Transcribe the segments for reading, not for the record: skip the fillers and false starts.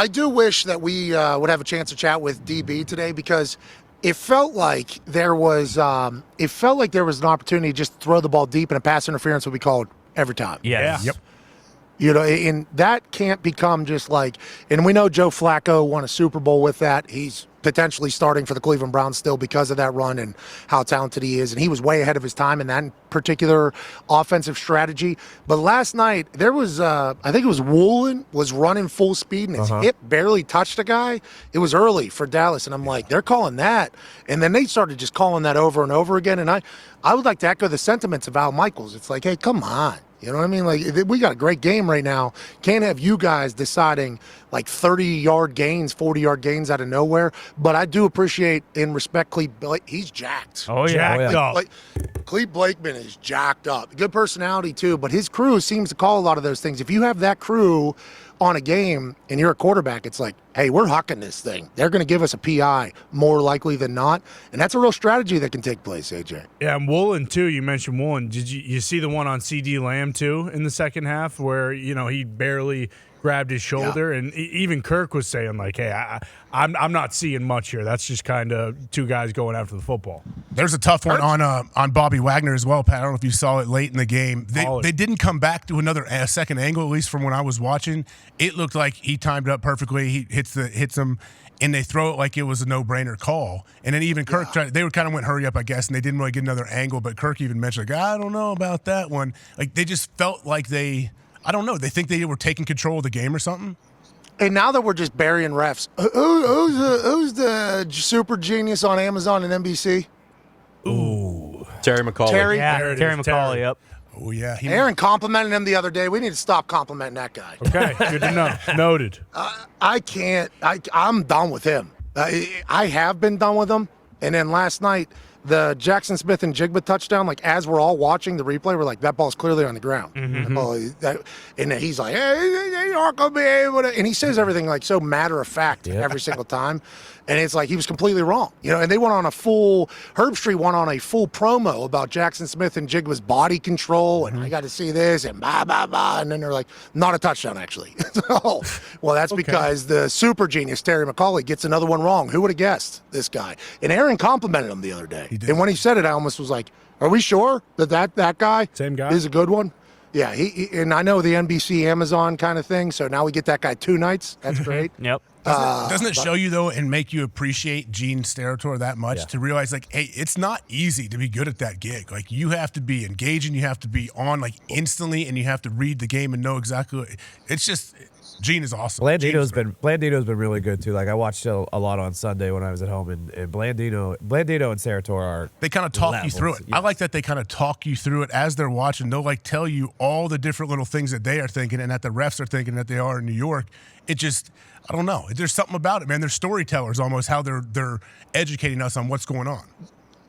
I do wish that we would have a chance to chat with DB today because it felt like there was an opportunity to just throw the ball deep and a pass interference would be called every time. Yes. Yep. You know, and that can't become just like, and we know Joe Flacco won a Super Bowl with that. He's potentially starting for the Cleveland Browns still because of that run and how talented he is. And he was way ahead of his time in that particular offensive strategy. But last night, there was, I think it was Woolen was running full speed and his hip barely touched a guy. It was early for Dallas. And I'm like, they're calling that. And then they started just calling that over and over again. And I would like to echo the sentiments of Al Michaels. It's like, hey, come on. You know what I mean? Like, we got a great game right now. Can't have you guys deciding like 30-yard gains, 40-yard gains out of nowhere. But I do appreciate and respect Cleve Blake. He's jacked. Oh, yeah. Jacked up. Like, Cleve Blakeman is jacked up. Good personality, too. But his crew seems to call a lot of those things. If you have that crew on a game and you're a quarterback, it's like, hey, we're hucking this thing. They're going to give us a PI more likely than not. And that's a real strategy that can take place, AJ. Yeah, and Woolen, too. You mentioned Woolen. Did you see the one on CD Lamb, too, in the second half where, he barely grabbed his shoulder? And even Kirk was saying, like, hey, I'm not seeing much here. That's just kind of two guys going after the football. There's a tough one on Bobby Wagner as well, Pat. I don't know if you saw it late in the game. They didn't come back to a second angle, at least from when I was watching. It looked like he timed it up perfectly. He hits him, and they throw it like it was a no-brainer call. And then even Kirk they kind of went hurry up, I guess, and they didn't really get another angle. But Kirk even mentioned, like, I don't know about that one. Like, they just felt like they think they were taking control of the game or something. And now that we're just burying refs, who's the super genius on Amazon and NBC? Ooh. Terry McAuley. Terry? Yeah, There it Terry is, McAuley, Terry. yep. Oh, yeah. Aaron complimented him the other day. We need to stop complimenting that guy. Okay, good to know. Noted. I can't. I'm done with him. I have been done with him. And then last night, the Jackson Smith and Jigba touchdown, like as we're all watching the replay, we're like, that ball's clearly on the ground. And he's like, hey, you aren't going to be able to. And he says everything like so matter of fact every single time. And it's like he was completely wrong. And they went on Herb Street went on a full promo about Jackson Smith and Jigba's body control. And I got to see this and blah, blah, blah. And then they're like, not a touchdown, actually. Well, that's because the super genius, Terry McAuley, gets another one wrong. Who would have guessed this guy? And Aaron complimented him the other day. And when he said it, I almost was like, are we sure that guy Same guy is a good one? Yeah, he and I know the NBC Amazon kind of thing, so now we get that guy 2 nights. That's great. Yep. Doesn't it show you, though, and make you appreciate Gene Steratore that much to realize, like, hey, it's not easy to be good at that gig. Like, you have to be engaging, you have to be on, like, instantly, and you have to read the game and know exactly what – it's just – Gene is awesome. Blandino's been really good too. Like I watched a lot on Sunday when I was at home, and Blandino and Steratore are. They kind of talk you through it. Yes. I like that they kind of talk you through it as they're watching. They'll like tell you all the different little things that they are thinking and that the refs are thinking that they are in New York. It just, I don't know. There's something about it, man. They're storytellers almost. How they're educating us on what's going on.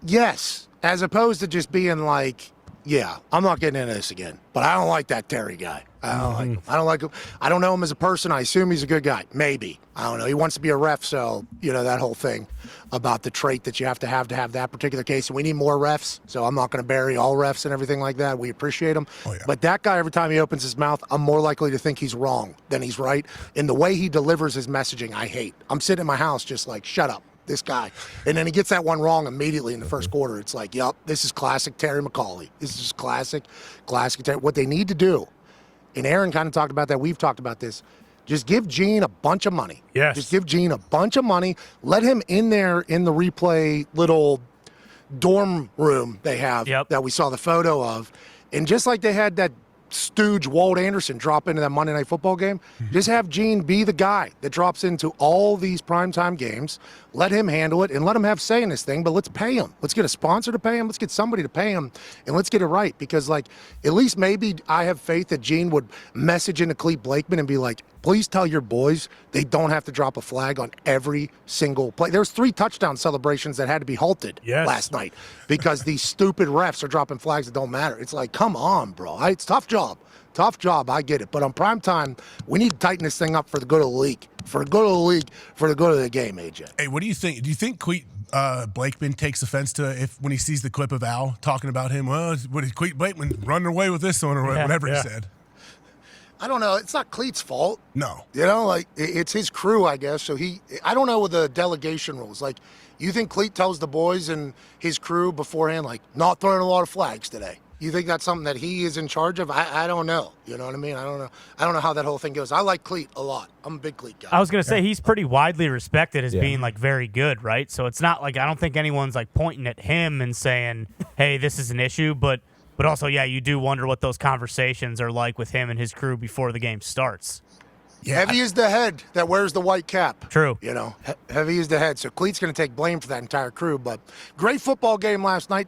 Yes, as opposed to just being like, yeah, I'm not getting into this again. But I don't like that Terry guy. I don't like him. I don't like him. I don't know him as a person. I assume he's a good guy. Maybe. I don't know. He wants to be a ref, so, that whole thing about the trait that you have to have that particular case. And we need more refs, so I'm not going to bury all refs and everything like that. We appreciate him. Oh, yeah. But that guy, every time he opens his mouth, I'm more likely to think he's wrong than he's right. And the way he delivers his messaging, I hate. I'm sitting in my house just like, shut up. This guy. And then he gets that one wrong immediately in the first quarter. It's like, yep, this is classic Terry McAuley. This is just classic Terry. What they need to do, and Aaron kind of talked about that, we've talked about this, just give Gene a bunch of money. Yes. Just give Gene a bunch of money. Let him in there in the replay little dorm room they have that we saw the photo of. And just like they had that stooge Walt Anderson drop into that Monday Night Football game, just have Gene be the guy that drops into all these primetime games. Let him handle it and let him have say in this thing, but let's pay him. Let's get a sponsor to pay him. Let's get somebody to pay him, and let's get it right. Because, like, at least maybe I have faith that Gene would message into Cleve Blakeman and be like, please tell your boys they don't have to drop a flag on every single play. There was 3 touchdown celebrations that had to be halted last night because these stupid refs are dropping flags that don't matter. It's like, come on, bro. It's a tough job. Tough job, I get it. But on primetime, we need to tighten this thing up for the good of the league. For the good of the league, for the good of the game, AJ. Hey, what do you think? Do you think Blakeman takes offense to when he sees the clip of Al talking about him? Well, what did Blakeman running away with this one or whatever he said? I don't know. It's not Cleat's fault. No. You know, like, it's his crew, I guess. So I don't know with the delegation rules. Like, you think Cleat tells the boys and his crew beforehand, like, not throwing a lot of flags today? You think that's something that he is in charge of? I don't know. You know what I mean? I don't know. I don't know how that whole thing goes. I like Cleat a lot. I'm a big Cleat guy. I was going to say, he's pretty widely respected as being, like, very good, right? So it's not like, I don't think anyone's, like, pointing at him and saying, hey, this is an issue. But also, yeah, you do wonder what those conversations are like with him and his crew before the game starts. Yeah. Heavy is the head that wears the white cap. True. You know, heavy is the head. So Cleat's going to take blame for that entire crew. But great football game last night.